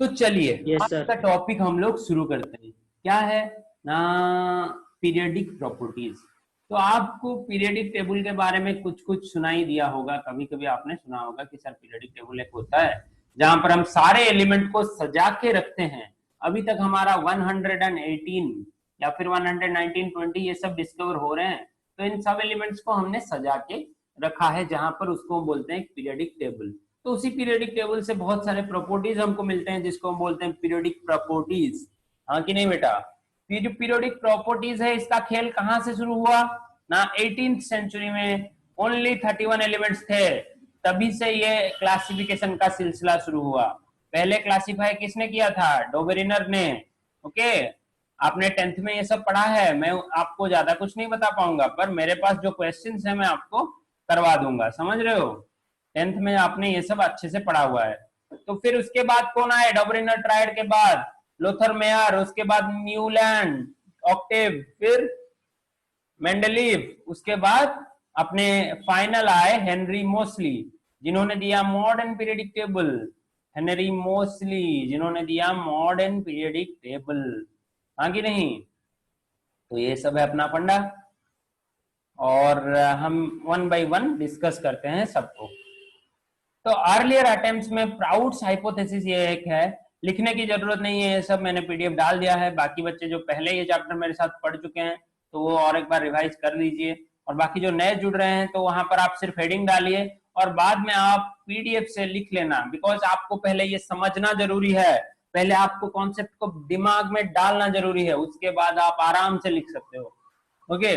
तो चलिए यस आज सर। का टॉपिक हम लोग शुरू करते हैं। क्या है ना, पीरियडिक प्रॉपर्टीज। तो आपको पीरियडिक टेबल के बारे में कुछ कुछ सुनाई दिया होगा, कभी कभी आपने सुना होगा कि सर पीरियडिक टेबल एक होता है जहां पर हम सारे एलिमेंट को सजा के रखते हैं। अभी तक हमारा 118 या फिर 119 20 ये सब डिस्कवर हो रहे हैं। तो इन सब एलिमेंट्स को हमने सजा के रखा है, जहां पर उसको हम बोलते हैं पीरियडिक टेबल। तो उसी पीरियडिक टेबल से बहुत सारे प्रॉपर्टीज हमको मिलते हैं, जिसको हम बोलते हैं पीरियडिक प्रॉपर्टीज। हाँ कि नहीं बेटा? ये जो पीरियडिक प्रॉपर्टीज है, इसका खेल कहां से शुरू हुआ ना, 18th सेंचुरी में। ओनली 31 एलिमेंट्स थे, तभी से ये क्लासिफिकेशन का सिलसिला शुरू हुआ। पहले क्लासिफाई किसने किया था? डोबेरिनर ने। ओके, आपने 10th में ये सब पढ़ा है, मैं आपको ज्यादा कुछ नहीं बता पाऊंगा, पर मेरे पास जो क्वेश्चंस है मैं आपको करवा दूंगा, समझ रहे हो? 10th में आपने ये सब अच्छे से पढ़ा हुआ है। तो फिर उसके बाद कौन आए? डोबेरिनर ट्रायड के बाद लोथर मेयर, उसके बाद न्यूलैंड, ऑक्टेव, फिर मेंडलीव, उसके बाद अपने फाइनल आए हेनरी मोसली, जिन्होंने दिया modern periodic table. Henry Moseley जिन्होंने दिया मॉडर्न पीरियडिक टेबल। हाँ कि नहीं? तो ये सब है अपना फंडा, और हम वन बाय वन डिस्कस करते हैं सबको। तो अर्लियर अटेम्प्ट्स में प्राउड्स हाइपोथेसिस ये एक है, लिखने की जरूरत नहीं है, ये सब मैंने पीडीएफ डाल दिया है। बाकी बच्चे जो पहले ये चैप्टर मेरे साथ पढ़ चुके हैं तो वो और एक बार रिवाइज कर लीजिए, और बाकी जो नए जुड़ रहे हैं तो वहां पर आप सिर्फ हेडिंग डालिए और बाद में आप पीडीएफ से लिख लेना, बिकॉज आपको पहले ये समझना जरूरी है, पहले आपको कॉन्सेप्ट को दिमाग में डालना जरूरी है, उसके बाद आप आराम से लिख सकते हो। Okay,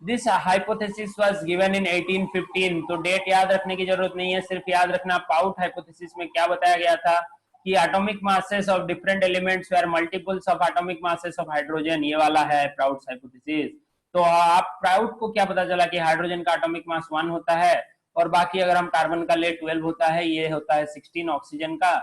this hypothesis was given in 1815। तो डेट याद रखने की जरूरत नहीं है, सिर्फ याद रखना पाउट हाइपोथेसिस में क्या बताया गया था कि atomic masses of different elements were multiples of atomic masses of hydrogen. ये वाला है प्राउट हाइपोथेसिस। तो आप प्राउट को क्या पता चला कि हाइड्रोजन का एटॉमिक मास 1 होता है, और बाकी अगर हम कार्बन का ले 12 होता है, ये होता है 16 ऑक्सीजन का।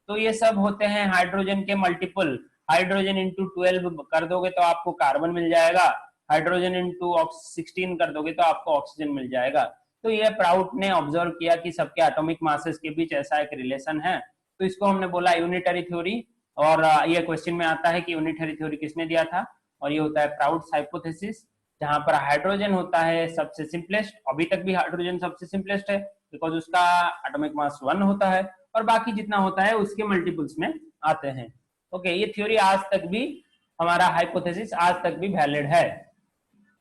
तो ये सब होते हैं हाइड्रोजन के मल्टीपल। हाइड्रोजन इंटू 12 कर दोगे तो आपको कार्बन मिल जाएगा, हाइड्रोजन इंटू 16 कर दोगे तो आपको ऑक्सीजन मिल जाएगा। तो ये प्राउट ने ऑब्जर्व किया कि सबके एटॉमिक मासेस के बीच ऐसा एक रिलेशन है, तो इसको हमने बोला यूनिटरी थ्योरी। और ये क्वेश्चन में आता है कि यूनिटरी थ्योरी किसने दिया था, और ये होता है प्राउट्स हाइपोथेसिस, जहां पर हाइड्रोजन होता है सबसे सिंपलेस्ट। अभी तक भी हाइड्रोजन सबसे सिंपलेस्ट है, बिकॉज उसका एटॉमिक मास 1 होता है, और बाकी जितना होता है उसके मल्टीपल्स में आते हैं। ओके, ये थ्योरी आज तक भी, हमारा हाइपोथेसिस आज तक भी वैलिड है।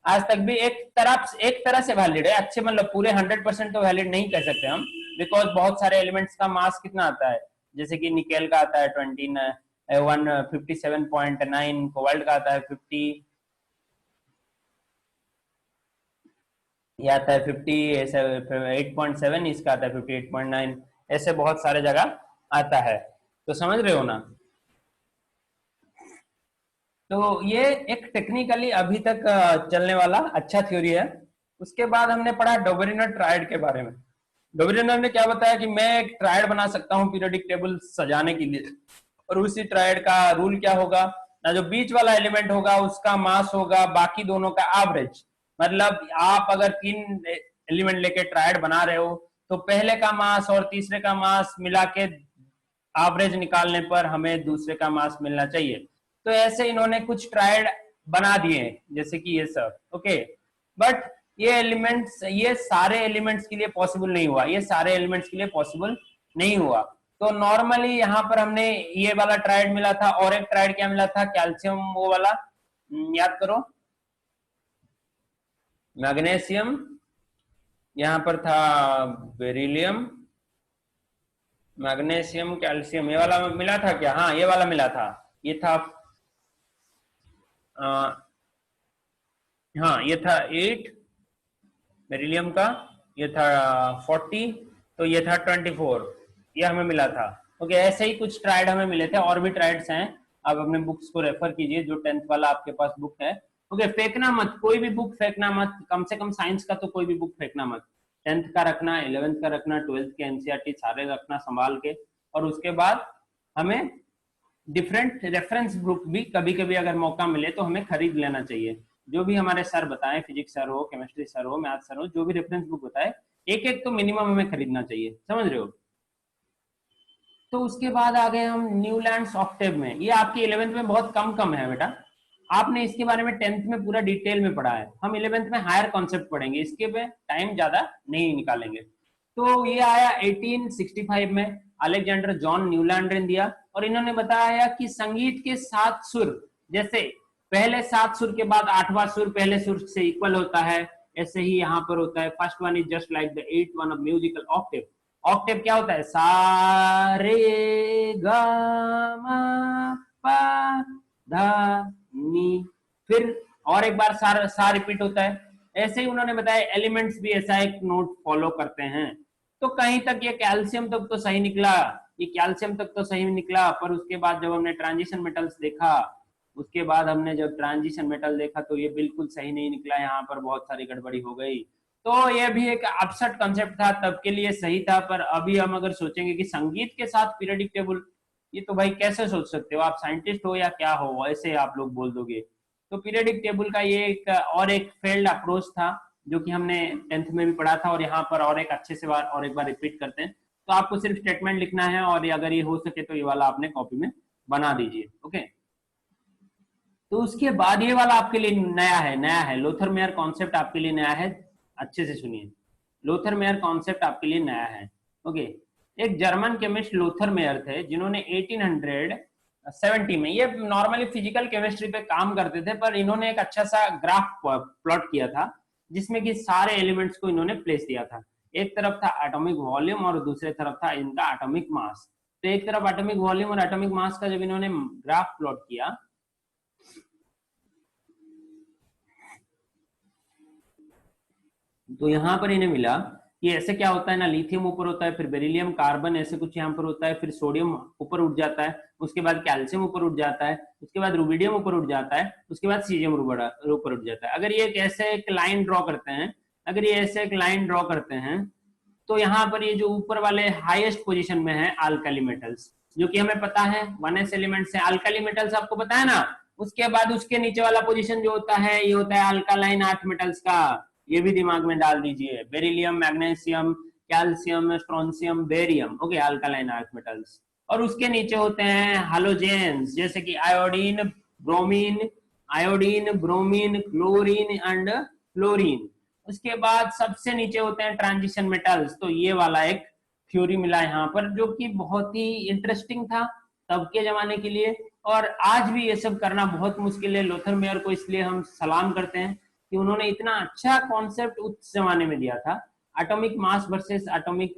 आज तक भी एक तरह से वैलिड है, अच्छे मतलब पूरे 100% तो वैलिड नहीं कह सकते हम, बिकॉज बहुत सारे एलिमेंट्स का मास कितना आता है, जैसे कि निकेल का आता है 157.9, कोबाल्ट का आता है 50, ये आता है 50, ऐसे 8.7, इसका आता है 58.9, ऐसे बहुत सारे जगह आता है। तो समझ रहे हो ना? तो ये एक टेक्निकली अभी तक चलने वाला अच्छा थ्योरी है। उसके बाद हमने पढ़ा डोबेरिनर ट्रायड के बारे में। डोबेरिनर ने क्या बताया कि मैं एक ट्रायड बना सकता हूँ पीरियोडिक टेबल सजाने के लिए, और उसी ट्रायड का रूल क्या होगा ना, जो बीच वाला एलिमेंट होगा उसका मास होगा बाकी दोनों का एवरेज। मतलब आप अगर 3 एलिमेंट लेके ट्रायड बना रहे हो तो पहले का मास और तीसरे का मास मिला के एवरेज निकालने पर हमें दूसरे का मास मिलना चाहिए। तो ऐसे इन्होंने कुछ ट्रायड बना दिए, जैसे कि ये सब। ओके, बट ये एलिमेंट्स, ये सारे एलिमेंट्स के लिए पॉसिबल नहीं हुआ, ये सारे एलिमेंट्स के लिए पॉसिबल नहीं हुआ। तो नॉर्मली यहाँ पर हमने ये वाला ट्रायड मिला था, और एक ट्रायड क्या मिला था, कैल्शियम वो वाला, याद करो, मैग्नीशियम, यहाँ पर था बेरिलियम, मैग्नीशियम, कैल्शियम, ये वाला मिला था क्या? हाँ, ये वाला मिला था। ये था हाँ, ये था 8 बेरिलियम का, ये था 40, तो ये था 24, ये हमें मिला था। ओके, ऐसे ही कुछ ट्रायड हमें मिले थे, और भी ट्रायड्स हैं। आप अपने बुक्स को रेफर कीजिए, जो 10th वाला आपके पास बुक है। ओके, फेंकना मत, कोई भी बुक फेंकना मत, कम से कम साइंस का तो कोई भी बुक फेंकना मत। 10th का रखना, 11th का रखना, 12th के एनसीईआरटी सारे रखना संभाल के। और उसके बाद हमें डिफरेंट रेफरेंस बुक भी कभी कभी अगर मौका मिले तो हमें खरीद लेना चाहिए। जो भी हमारे सर बताएं, फिजिक्स सर हो, केमिस्ट्री सर हो, मैथ सर हो, जो भी रेफरेंस बुक बताए, एक एक तो मिनिमम हमें खरीदना चाहिए, समझ रहे हो? तो उसके बाद आ गए हम न्यूलैंड्स ऑक्टेव में। ये आपके 11th में बहुत कम कम है बेटा, आपने इसके बारे में 10th में पूरा डिटेल में पढ़ा है। हम 11th में हायर कॉन्सेप्ट पढ़ेंगे, इसके पे टाइम ज्यादा नहीं निकालेंगे। तो ये आया 1865 में, अलेक्जेंडर जॉन न्यूलैंड ने दिया, और इन्होंने बताया कि संगीत के 7 सुर, जैसे पहले 7 सुर के बाद 8वां सुर पहले सुर से इक्वल होता है, ऐसे ही यहाँ पर होता है। First one is just like the 8th one of musical Octave. Octave क्या होता है? सा रे गा मा पा धा नी, फिर और एक बार सा रिपीट होता है। ऐसे ही उन्होंने बताया एलिमेंट्स भी ऐसा एक नोट फॉलो करते हैं। तो कहीं तक ये कैल्शियम तक तो सही निकला, ये कैल्शियम तक तो सही निकला, पर उसके बाद जब हमने ट्रांजिशन मेटल्स देखा, उसके बाद हमने जब ट्रांजिशन मेटल देखा तो ये बिल्कुल सही नहीं निकला, यहाँ पर बहुत सारी गड़बड़ी हो गई। तो ये भी एक अपसेट कॉन्सेप्ट था, तब के लिए सही था, पर अभी हम अगर सोचेंगे कि संगीत के साथ पीरियडिक टेबल, ये तो भाई कैसे सोच सकते हो, आप साइंटिस्ट हो या क्या हो, ऐसे आप लोग बोल दोगे। तो पीरियडिक टेबल का ये एक और एक फेल्ड अप्रोच था, जो कि हमने 10th में भी पढ़ा था, और यहाँ पर और एक अच्छे से और एक बार रिपीट करते हैं। तो आपको सिर्फ स्टेटमेंट लिखना है, और अगर ये हो सके तो ये वाला आपने कॉपी में बना दीजिए। ओके, तो उसके बाद ये वाला आपके लिए नया है लोथर मेयर कॉन्सेप्ट आपके लिए नया है, अच्छे से सुनिए। लोथर मेयर कॉन्सेप्ट आपके लिए नया है। ओके, एक जर्मन केमिस्ट लोथर मेयर थे, जिन्होंने 1870 में, ये नॉर्मली फिजिकल केमिस्ट्री पे काम करते थे, पर इन्होंने एक अच्छा सा ग्राफ प्लॉट किया था, जिसमें कि सारे एलिमेंट्स को इन्होंने प्लेस दिया था। एक तरफ था एटॉमिक वॉल्यूम और दूसरे तरफ था इनका एटॉमिक मास। तो एक तरफ एटॉमिक वॉल्यूम और एटॉमिक मास का जब इन्होंने ग्राफ प्लॉट किया, तो यहाँ पर इन्हें मिला कि ऐसे क्या होता है ना, लिथियम ऊपर होता है, फिर बेरिलियम कार्बन ऐसे कुछ यहाँ पर होता है, फिर सोडियम ऊपर उठ जाता है, उसके बाद कैल्शियम ऊपर उठ जाता है, उसके बाद रुबिडियम ऊपर उठ जाता है, उसके बाद सीजियम ऊपर उठ जाता है। अगर ये ऐसे एक लाइन ड्रॉ करते हैं, अगर ये ऐसे एक लाइन ड्रॉ करते हैं, तो यहाँ पर ये जो ऊपर वाले हाईएस्ट पोजीशन में है अल्काली मेटल्स, जो कि हमें पता है 1s एलिमेंट्स है अल्काली मेटल्स, आपको पता है ना। उसके बाद उसके नीचे वाला पोजीशन जो होता है, ये होता है अल्कालाइन अर्थ मेटल्स का, ये भी दिमाग में डाल दीजिए। Beryllium, magnesium, calcium, strontium, barium, okay, alkaline earth metals. और उसके नीचे होते हैं हैलोजेन्स, जैसे कि iodine, bromine, chlorine and fluorine. उसके बाद सबसे नीचे होते हैं ट्रांजिशन मेटल्स। तो ये वाला एक थ्योरी मिला यहाँ पर, जो कि बहुत ही इंटरेस्टिंग था तब के जमाने के लिए, और आज भी ये सब करना बहुत मुश्किल है। लोथर मेयर को इसलिए हम सलाम करते हैं कि उन्होंने इतना अच्छा कॉन्सेप्ट उस जमाने में दिया था। Atomic mass versus atomic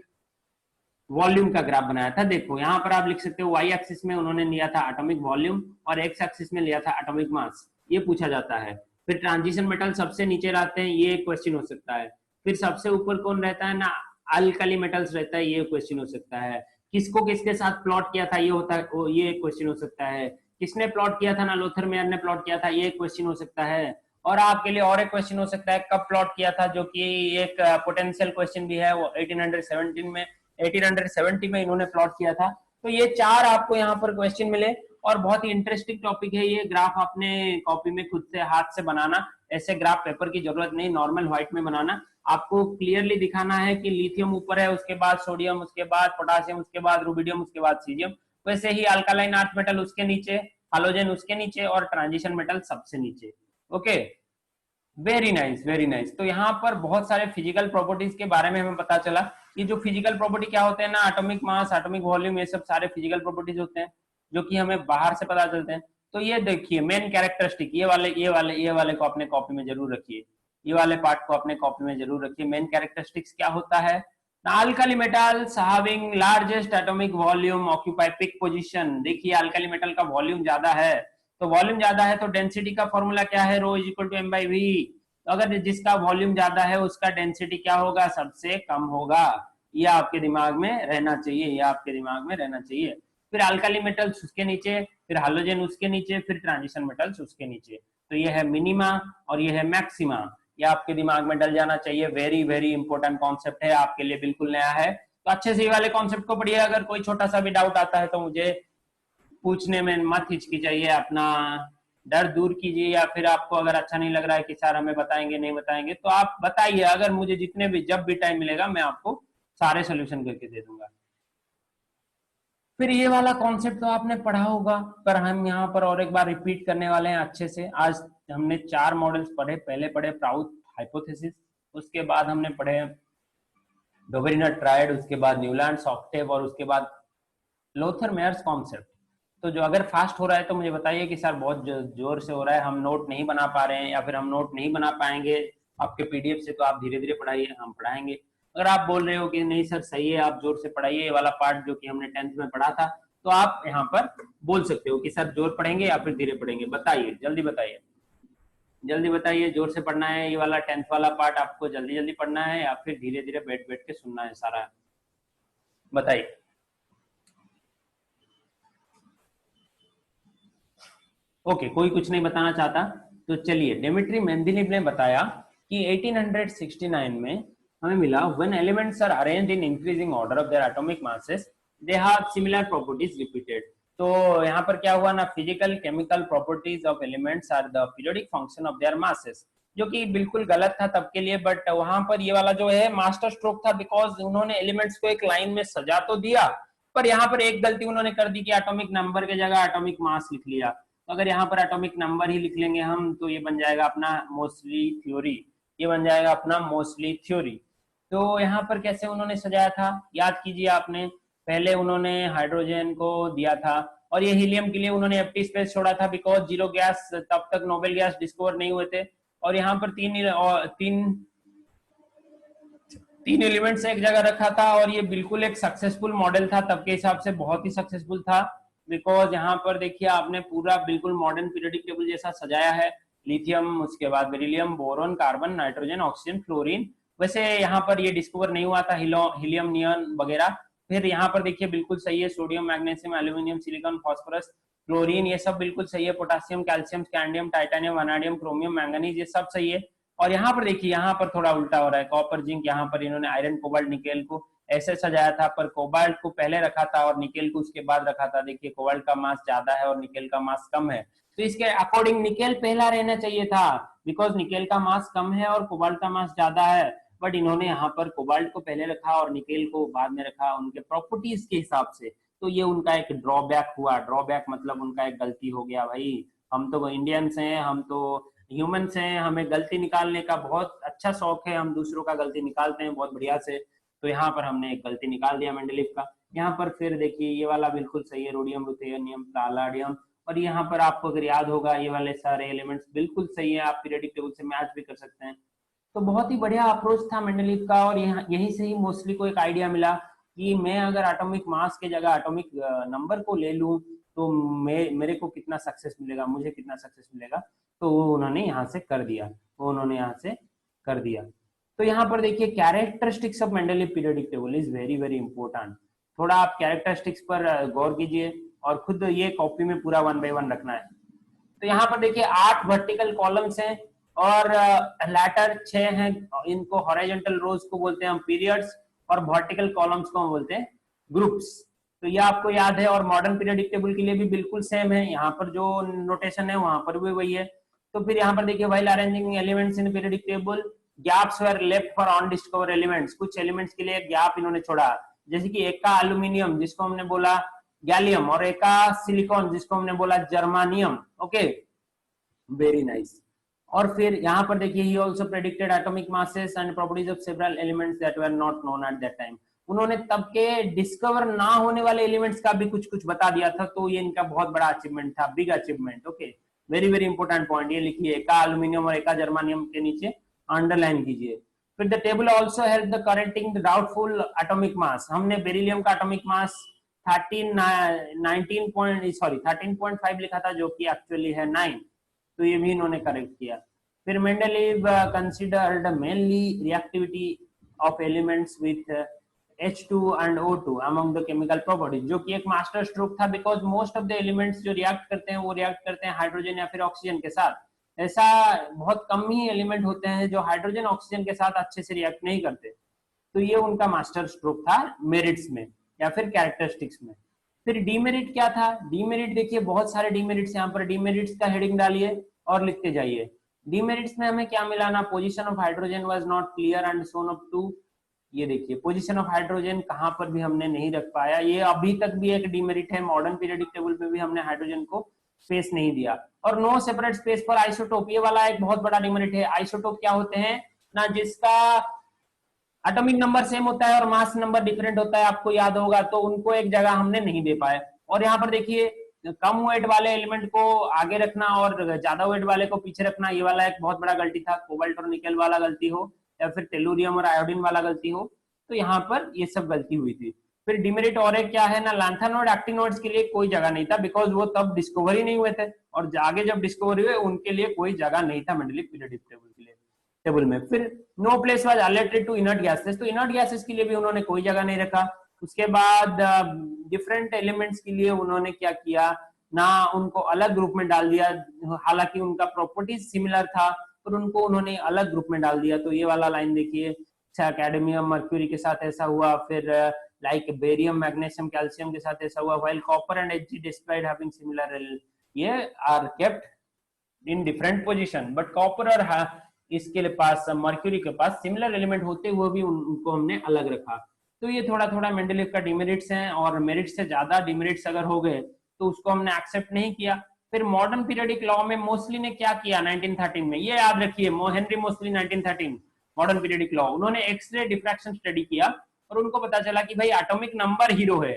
volume का ग्राफ बनाया था। देखो यहाँ पर आप लिख सकते हो, वाई एक्सिस में उन्होंने लिया था एटॉमिक वॉल्यूम और एक्स एक्सिस में लिया था एटॉमिक मास, ये पूछा जाता है। फिर ट्रांजिशन मेटल सबसे नीचे रहते हैं, ये क्वेश्चन हो सकता है। फिर सबसे ऊपर कौन रहता है ना, अल्कली मेटल्स रहता है, ये क्वेश्चन हो सकता है। किसको किसके साथ प्लॉट किया था, ये होता है, ये क्वेश्चन हो सकता है। किसने प्लॉट किया था ना, लोथर मेयर ने प्लॉट किया था, ये क्वेश्चन हो सकता है। और आपके लिए और एक क्वेश्चन हो सकता है, कब प्लॉट किया था, जो कि एक पोटेंशियल क्वेश्चन भी है, वो 1870 में इन्होंने प्लॉट किया था। तो ये 4 आपको यहाँ पर क्वेश्चन मिले, और बहुत ही इंटरेस्टिंग टॉपिक है ये। ग्राफ आपने कॉपी में खुद से हाथ से बनाना, ऐसे ग्राफ पेपर की जरूरत नहीं, नॉर्मल व्हाइट में बनाना। आपको क्लियरली दिखाना है कि लिथियम ऊपर है, उसके बाद सोडियम, उसके बाद पोटासियम, उसके बाद रुबिडियम, उसके बाद सीजियम। वैसे ही अल्कालाइन अर्थ मेटल उसके नीचे, हाइड्रोजन उसके नीचे, और ट्रांजिशन मेटल सबसे नीचे। Okay, very nice, very nice. तो यहाँ पर बहुत सारे फिजिकल प्रॉपर्टीज के बारे में हमें पता चला। ये जो फिजिकल प्रॉपर्टी क्या होते हैं ना, एटॉमिक मास, एटॉमिक वॉल्यूम, ये सब सारे फिजिकल प्रॉपर्टीज होते हैं, जो कि हमें बाहर से पता चलते हैं। तो ये देखिए मेन कैरेक्टरिस्टिक, ये वाले को अपने कॉपी में जरूर रखिए, ये वाले पार्ट को अपने कॉपी में जरूर रखिए। मेन कैरेक्टरिस्टिक्स क्या होता है, alkali metals having largest atomic volume occupy peak position. देखिए अल्काली मेटल का वॉल्यूम ज्यादा है, तो वॉल्यूम ज्यादा है तो डेंसिटी का फॉर्मूला क्या है, rho is equal to M by V. तो अगर जिसका वॉल्यूम ज्यादा है उसका डेंसिटी क्या होगा, सबसे कम होगा। ये आपके दिमाग में रहना चाहिए, ये आपके दिमाग में रहना चाहिए। फिर अल्काली मेटल्स उसके नीचे, फिर हाइड्रोजन उसके नीचे, फिर ट्रांजिशन मेटल्स उसके नीचे। तो ये है मिनिमा और ये है मैक्सिमा, ये आपके दिमाग में डल जाना चाहिए। वेरी वेरी इंपॉर्टेंट कॉन्सेप्ट है, आपके लिए बिल्कुल नया है। तो अच्छे से ये वाले कॉन्सेप्ट को पढ़िए। अगर कोई छोटा सा भी डाउट आता है तो मुझे पूछने में मत हिचकिचाइए, अपना डर दूर कीजिए, या फिर आपको अगर अच्छा नहीं लग रहा है कि सर हमें बताएंगे नहीं बताएंगे, तो आप बताइए। अगर मुझे जितने भी जब भी टाइम मिलेगा मैं आपको सारे सोल्यूशन करके दे दूंगा। फिर ये वाला कॉन्सेप्ट तो आपने पढ़ा होगा, पर हम यहाँ पर और एक बार रिपीट करने वाले हैं अच्छे से। आज हमने 4 मॉडल्स पढ़े। पहले पढ़े प्राउथ हाइपोथेसिस, उसके बाद हमने पढ़े डोबेरिनर ट्रायड, उसके बाद न्यूलैंड्स ऑक्टेव, और उसके बाद लोथर मेयर्स कॉन्सेप्ट। तो जो अगर फास्ट हो रहा है तो मुझे बताइए कि सर बहुत जोर से हो रहा है, हम नोट नहीं बना पा रहे हैं, या फिर हम नोट नहीं बना पाएंगे आपके पीडीएफ से, तो आप धीरे धीरे पढ़ाइए, हम पढ़ाएंगे। अगर आप बोल रहे हो कि नहीं सर सही है, आप जोर से पढ़ाइए, ये वाला पार्ट जो कि हमने 10th में पढ़ा था, तो आप यहाँ पर बोल सकते हो कि सर जोर पढ़ेंगे या फिर धीरे पढ़ेंगे। बताइए, जल्दी बताइए, जल्दी बताइए, जोर से पढ़ना है ये वाला 10th वाला पार्ट आपको जल्दी जल्दी पढ़ना है, या फिर धीरे धीरे बैठ बैठ के सुनना है सारा? बताइए। ओके, कोई कुछ नहीं बताना चाहता, तो चलिए। डिमिट्री मेंडेलीव ने बताया कि 1869 में हमें मिला, when elements are arranged in increasing order of their atomic masses they have similar properties repeated. तो यहाँ पर क्या हुआ ना, physical chemical properties of elements are the periodic function of their masses, जो कि बिल्कुल गलत था तब के लिए, बट वहां पर ये वाला जो है मास्टर स्ट्रोक था, बिकॉज उन्होंने एलिमेंट्स को एक लाइन में सजा तो दिया, पर यहाँ पर एक गलती उन्होंने कर दी कि एटॉमिक नंबर के जगह एटॉमिक मास लिख लिया। तो अगर यहाँ पर एटॉमिक नंबर ही लिख लेंगे हम, तो ये बन जाएगा अपना मोस्टली थ्योरी, ये बन जाएगा अपना मोस्टली थ्योरी। तो यहाँ पर कैसे उन्होंने सजाया था, याद कीजिए आपने, पहले उन्होंने हाइड्रोजन को दिया था, और ये हीलियम के लिए उन्होंने एम्प्टी स्पेस छोड़ा था, बिकॉज जीरो गैस, तब तक नोबेल गैस डिस्कवर नहीं हुए थे। और यहाँ पर तीन एलिमेंट्स एक जगह रखा था, और ये बिल्कुल एक सक्सेसफुल मॉडल था, तब के हिसाब से बहुत ही सक्सेसफुल था, बिकॉज यहाँ पर देखिए आपने पूरा बिल्कुल मॉडर्न पीरियोडिक टेबल जैसा सजाया है। लिथियम, उसके बाद beryllium, boron, carbon, nitrogen, oxygen, fluorine. वैसे यहाँ पर ये डिस्कवर नहीं हुआ था हीलियम, नियॉन वगैरह। फिर यहाँ पर देखिए बिल्कुल सही है, sodium, magnesium, aluminium, silicon, phosphorus, chlorine, ये सब बिल्कुल सही है। Potassium, calcium, scandium, titanium, vanadium, chromium, manganese, ये सब सही है। और यहाँ पर देखिए, यहाँ पर थोड़ा उल्टा हो रहा है, कॉपर, जिंक, यहाँ पर इन्होंने आयरन, कोबाल्ट, निकेल को ऐसे सजाया था, पर कोबाल्ट को पहले रखा था और निकेल को उसके बाद रखा था। देखिए कोबाल्ट का मास ज्यादा है और निकेल का मास कम है, तो इसके अकॉर्डिंग निकेल पहला रहना चाहिए था, बिकॉज निकेल का मास कम है और कोबाल्ट का मास ज्यादा है। बट इन्होंने यहाँ पर कोबाल्ट को पहले रखा और निकेल को बाद में रखा, उनके प्रॉपर्टीज के हिसाब से। तो ये उनका एक ड्रॉबैक हुआ। ड्रॉबैक मतलब उनका एक गलती हो गया भाई। हम तो इंडियंस हैं, हम तो ह्यूमंस हैं, हमें गलती निकालने का बहुत अच्छा शौक है, हम दूसरों का गलती निकालते हैं बहुत बढ़िया से। तो यहाँ पर हमने एक गलती निकाल दिया मेंडेलीव का। यहाँ पर फिर देखिए ये वाला बिल्कुल सही है, रोडियम, रुथेनियम, पैलाडियम। और यहाँ पर आपको अगर याद होगा, ये वाले सारे एलिमेंट्स बिल्कुल सही है, आप पीरियोडिक टेबल से मैच भी कर सकते हैं। तो बहुत ही बढ़िया अप्रोच था मेंडेलीव का, और यहीं से ही मोस्टली को एक आइडिया मिला कि मैं अगर एटॉमिक मास के जगह एटॉमिक नंबर को ले लूं, तो मेरे को कितना सक्सेस मिलेगा, मुझे कितना सक्सेस मिलेगा। तो वो उन्होंने यहाँ से कर दिया, वो उन्होंने यहाँ से कर दिया। तो यहाँ पर देखिए, characteristics of Mendeleev periodic table is very very important. थोड़ा आप कैरेक्टरिस्टिक्स पर गौर कीजिए और खुद ये कॉपी में पूरा 1 by 1 रखना है। तो यहाँ पर देखिए 8 वर्टिकल कॉलम्स हैं और लैटर 6 हैं। इनको हॉरिजॉन्टल रोज को बोलते हैं हम पीरियड्स, और वर्टिकल कॉलम्स को हम बोलते हैं ग्रुप्स। तो ये आपको याद है, और मॉडर्न पीरियोडिक टेबल के लिए भी बिल्कुल सेम है, यहाँ पर जो नोटेशन है वहां पर भी वही है। तो फिर यहाँ पर देखिए, while arranging elements in periodic table, gaps were left for undiscovered elements. कुछ एलिमेंट्स के लिए गैप इन्होंने छोड़ा, जैसे कि एक का एल्यूमिनियम जिसको हमने बोला गैलियम, और एक का सिलिकॉन जिसको हमने बोला जर्मानियम। Okay, very nice. और फिर यहाँ पर देखिए, he also predicted atomic masses and properties of several elements that were not known at that time। उन्होंने तब के डिस्कवर ना होने वाले एलिमेंट्स का भी कुछ कुछ बता दिया था, तो ये इनका बहुत बड़ा अचीवमेंट था, big achievement. Okay, very very important point, ये लिखिए, एका एल्यूमिनियम और एका जर्मानियम के नीचे अंडरलाइन कीजिए। फिर the table also help the correcting the doubtful atomic mass. हमने बेरिलियम का एटॉमिक मास 13.5 लिखा था, जो कि एक्चुअली है 9, तो ये भी इन्होंने करेक्ट किया। फिर Mendeleev considered mainly reactivity of elements with H2 and O2 among the chemical properties, जो कि एक मास्टर स्ट्रोक था, because most of the elements जो रिएक्ट करते हैं वो रिएक्ट करते हैं हाइड्रोजन या फिर ऑक्सीजन के साथ। ऐसा बहुत कम ही एलिमेंट होते हैं जो हाइड्रोजन ऑक्सीजन के साथ अच्छे से रिएक्ट नहीं करते। तो ये उनका मास्टर स्ट्रोक था मेरिट्स में या फिर कैरेक्टरिस्टिक्स में। फिर डीमेरिट क्या था? डीमेरिट देखिए, बहुत सारे डीमेरिट्स यहाँ पर, डीमेरिट्स का हेडिंग डालिए और लिखते जाइए। डीमेरिट्स में हमें क्या मिला ना, position of hydrogen was not clear and shown up to ये देखिए पोजीशन ऑफ हाइड्रोजन कहाँ पर भी हमने नहीं रख पाया, ये अभी तक भी एक डिमेरिट है। मॉडर्न पीरियोडिक टेबल में भी हमने हाइड्रोजन को स्पेस नहीं दिया। और no separate space for isotope, ये वाला एक बहुत बड़ा डिमेरिट है। आइसोटोप क्या होते हैं ना, जिसका एटॉमिक नंबर सेम होता है और मास नंबर डिफरेंट होता है, आपको याद होगा, तो उनको एक जगह हमने नहीं दे पाए। और यहाँ पर देखिए कम वेट वाले एलिमेंट को आगे रखना और ज्यादा वेट वाले को पीछे रखना, ये वाला एक बहुत बड़ा गलती था। कोबाल्ट और निकल वाला गलती हो या फिर टेलुरियम और आयोडीन वाला गलती हो, तो यहाँ पर ये सब गलती हुई थी। फिर डिमेरिट और एक क्या है ना, लैंथेनॉइड एक्टिनॉइड्स के लिए कोई जगह नहीं था, बिकॉज वो तब डिस्कवर ही नहीं हुए थे, और आगे जब डिस्कवर हुए उनके लिए कोई जगह नहीं था मेंडेलिक पीरियोडिक टेबल के लिए टेबल में। फिर no place was allotted to inert gases, तो इनर्ट गैसेस के लिए भी उन्होंने कोई जगह नहीं रखा। उसके बाद डिफरेंट एलिमेंट्स के लिए उन्होंने क्या किया ना, उनको अलग ग्रुप में डाल दिया, हालांकि उनका प्रॉपर्टीज सिमिलर था पर उनको उन्होंने अलग ग्रुप में डाल दिया। तो ये वाला लाइन देखिए, कैडमियम मर्क्यूरी के साथ ऐसा हुआ, फिर लाइक बेरियम मैग्नीशियम कैल्शियम के साथ ऐसा हुआ, while copper and Hg displaced having similar, ये are kept in different position, but copper और इसके पास मर्क्यूरी के पास सिमिलर एलिमेंट होते हुए भी उनको हमने अलग रखा। तो ये थोड़ा थोड़ा मेंडेलिव का डिमेरिट्स हैं, और मेरिट से ज्यादा डिमेरिट्स अगर हो गए तो उसको हमने एक्सेप्ट नहीं किया। फिर मॉडर्न पीरियोडिक लॉ में मोस्टली ने क्या किया 1913 में, ये याद रखिए, Henry mostly 1913 modern periodic law, उन्होंने एक्सरे डिफ्रैक्शन स्टडी किया और उनको पता चला कि भाई एटॉमिक नंबर हीरो है,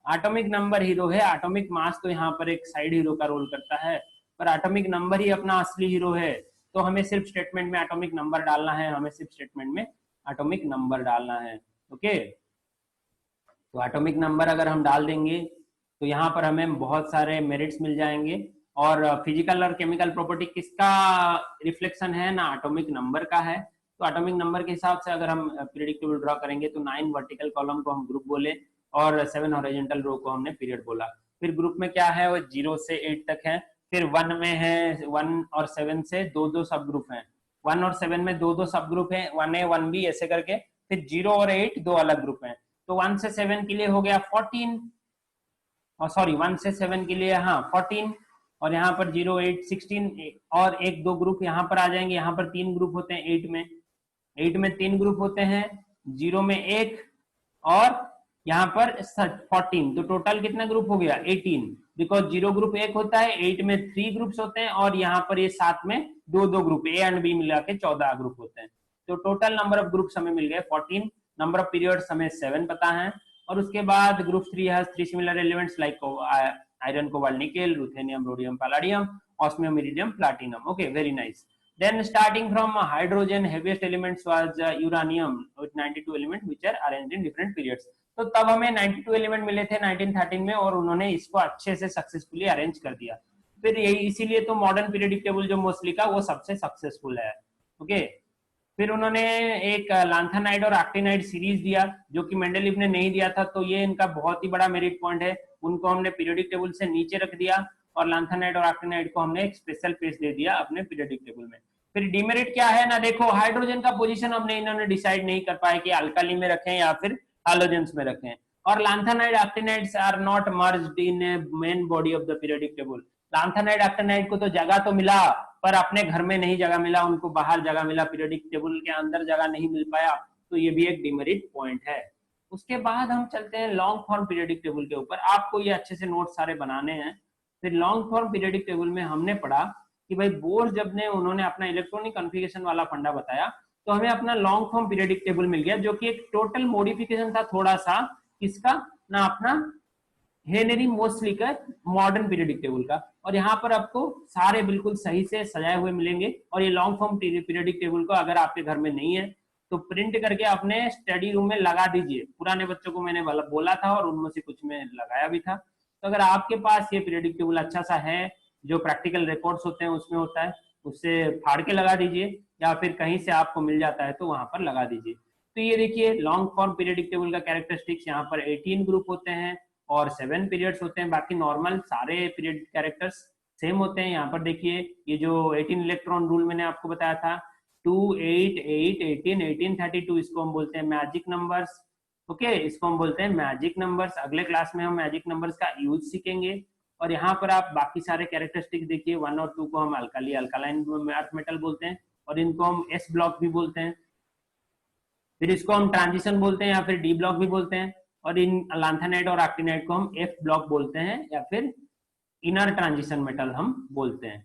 एटॉमिक नंबर हीरो है, एटॉमिक मास तो यहाँ पर एक साइड हीरो का रोल करता है, पर एटॉमिक नंबर ही अपना असली हीरो है। तो हमें सिर्फ स्टेटमेंट में एटॉमिक नंबर डालना है, हमें सिर्फ स्टेटमेंट में एटॉमिक नंबर डालना है। ओके, तो एटॉमिक नंबर अगर हम डाल देंगे तो यहाँ पर हमें बहुत सारे मेरिट्स मिल जाएंगे। और फिजिकल और केमिकल प्रॉपर्टी किसका रिफ्लेक्शन है ना, एटॉमिक नंबर का है। तो एटॉमिक नंबर के हिसाब से अगर हम पीरियोडिक टेबल ड्रॉ करेंगे तो 9 वर्टिकल कॉलम को हम ग्रुप बोले और 7 हॉरिजॉन्टल रो को हमने पीरियड बोला। फिर ग्रुप में क्या है, वो 0 से 8 तक है। फिर 1 में है 1 और 7 से दो दो सब ग्रुप हैं, 1 और 7 में दो दो सब ग्रुप हैं, 1A 1B ऐसे करके। फिर 0 और 8 दो अलग ग्रुप हैं। तो 1 से 7 के लिए हो गया 14, और सॉरी 1 से 7 के लिए हाँ 14, और यहाँ पर 0 8 16 और एक दो ग्रुप यहाँ पर आ जाएंगे। यहाँ पर 3 ग्रुप होते हैं 8 में 3 ग्रुप होते हैं, 0 में 1 और यहाँ पर 14, तो टोटल कितना ग्रुप हो गया 18, बिकॉज 0 ग्रुप 1 होता है, 8 में 3 ग्रुप्स होते हैं और यहाँ पर ये 7 में दो दो ग्रुप ए एंड बी मिला के 14 ग्रुप होते हैं। तो टोटल नंबर ऑफ ग्रुप्स हमें मिल गए 14, नंबर ऑफ पीरियड्स हमें 7 पता है। और उसके बाद group 3 has 3 similar elements like iron cobalt nickel, ruthenium rhodium palladium, osmium iridium platinum. Okay, very nice. Then starting from hydrogen, heaviest elements was uranium with 92 elements which are arranged in different periods. तो तब हमें 92 element मिले थे 1913 में और उन्होंने इसको अच्छे से सक्सेसफुली अरेंज कर दिया। फिर यही इसीलिए तो मॉडर्न पीरियोडिक टेबल जो मोस्टली का वो सबसे सक्सेसफुल है। ओके, फिर उन्होंने एक लैंथेनाइड और एक्टिनाइड सीरीज दिया जो कि मेंडेलीव ने नहीं दिया था, तो ये इनका बहुत ही बड़ा मेरिट पॉइंट है। उनको हमने पीरियोडिक टेबल से नीचे रख दिया और लैंथेनाइड और एक्टिनाइड को हमने एक स्पेशल प्लेस दे दिया अपने पीरियोडिक टेबल में। फिर डिमेरिट क्या है ना, देखो हाइड्रोजन का पोजीशन हमने इन्होंने डिसाइड नहीं कर पाए कि अल्काली में रखें या फिर हैलोजेंस में रखें। और lanthanide actinides are not merged in main body of the periodic table. Lanthanide actinide को तो जगह तो मिला पर अपने घर में नहीं जगह मिला, उनको बाहर जगह मिला, पीरियोडिक टेबल के अंदर जगह नहीं मिल पाया, तो ये भी एक डिमेरिट पॉइंट है। उसके बाद हम चलते हैं लॉन्ग फॉर्म पीरियोडिक टेबल के ऊपर। आपको ये अच्छे से नोट सारे बनाने हैं। फिर लॉन्ग फॉर्म पीरियोडिक टेबल में हमने पढ़ा कि भाई बोर जब ने उन्होंने अपना इलेक्ट्रॉनिक कॉन्फ़िगरेशन वाला फंडा बताया तो हमें अपना लॉन्ग फॉर्म पीरियोडिक टेबल मिल गया, जो कि एक टोटल मॉडिफिकेशन था थोड़ा सा किसका ना, अपना हेनरी मोस्टली का मॉडर्न पीरियोडिक टेबल का। और यहाँ पर आपको सारे बिल्कुल सही से सजाए हुए मिलेंगे। और ये लॉन्ग फॉर्म पीरियोडिक टेबल को अगर आपके घर में नहीं है तो प्रिंट करके अपने स्टडी रूम में लगा दीजिए। पुराने बच्चों को मैंने बोला था और उनमें से कुछ में लगाया भी था। तो अगर आपके पास ये पीरियोडिक टेबल अच्छा सा है जो प्रैक्टिकल रिकॉर्ड्स होते हैं उसमें होता है, उससे फाड़ के लगा दीजिए या फिर कहीं से आपको मिल जाता है तो वहां पर लगा दीजिए। तो ये देखिए लॉन्ग फॉर्म पीरियोडिक टेबल का कैरेक्टरिस्टिक्स, यहाँ पर 18 ग्रुप होते हैं और 7 पीरियड्स होते हैं। बाकी नॉर्मल सारे पीरियड कैरेक्टर्स सेम होते हैं। यहाँ पर देखिए ये जो 18 इलेक्ट्रॉन रूल मैंने आपको बताया था, 2 8 8 18 18 32, इसको हम बोलते हैं मैजिक नंबर्स। ओके, इसको हम बोलते हैं मैजिक नंबर्स। अगले क्लास में हम मैजिक नंबर्स का यूज सीखेंगे। और यहाँ पर आप बाकी सारे कैरेक्टरिस्टिक देखिए, 1 और 2 को हम अल्कालाइन अर्थ मेटल बोलते हैं और इनको हम एस ब्लॉक भी बोलते हैं। फिर इसको हम ट्रांजिशन बोलते हैं या फिर डी ब्लॉक भी बोलते हैं, और इन लैंथेनाइट और एक्टिनाइट को हम एफ ब्लॉक बोलते हैं या फिर इनर ट्रांजिशन मेटल हम बोलते हैं।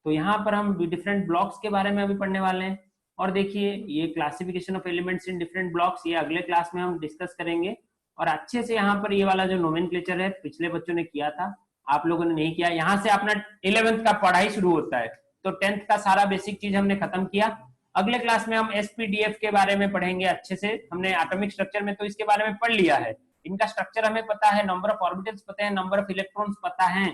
तो यहाँ पर हम डिफरेंट ब्लॉक्स के बारे में अभी पढ़ने वाले हैं। और देखिए ये classification of elements in different blocks, ये अगले क्लास में हम डिस्कस करेंगे। और अच्छे से यहाँ पर ये वाला जो नोमेनक्लेचर है पिछले बच्चों ने किया था, आप लोगों ने नहीं किया, यहाँ से अपना 11th का पढ़ाई शुरू होता है। तो 10th का सारा बेसिक चीज हमने खत्म किया। अगले क्लास में हम एसपीडीएफ के बारे में पढ़ेंगे अच्छे से। हमने एटॉमिक स्ट्रक्चर में तो इसके बारे में पढ़ लिया है, इनका स्ट्रक्चर हमें पता है, नंबर ऑफ ऑर्बिटल्स पता है, नंबर ऑफ इलेक्ट्रॉन्स पता है,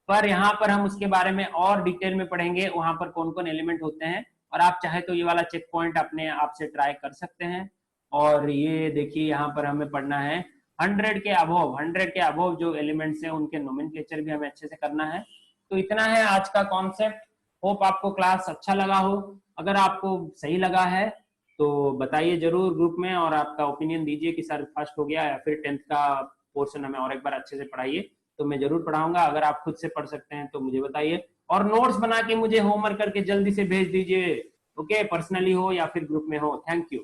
पर यहाँ पर हम उसके बारे में और डिटेल में पढ़ेंगे, वहां पर कौन कौन एलिमेंट होते हैं। और आप चाहे तो ये वाला चेक पॉइंट अपने आप से ट्राई कर सकते हैं। और ये देखिए यहाँ पर हमें पढ़ना है 100 के अबव जो एलिमेंट्स हैं उनके नोमेनक्लेचर भी हमें अच्छे से करना है। तो इतना है आज का कॉन्सेप्ट। होप आपको क्लास अच्छा लगा हो। अगर आपको सही लगा है तो बताइए जरूर ग्रुप में, और आपका ओपिनियन दीजिए कि सर फर्स्ट हो गया या फिर 10th का पोर्शन हमें और एक बार अच्छे से पढ़ाइए, तो मैं जरूर पढ़ाऊंगा। अगर आप खुद से पढ़ सकते हैं तो मुझे बताइए, और नोट्स बना के मुझे होमवर्क करके जल्दी से भेज दीजिए। ओके, पर्सनली हो या फिर ग्रुप में हो। Thank you.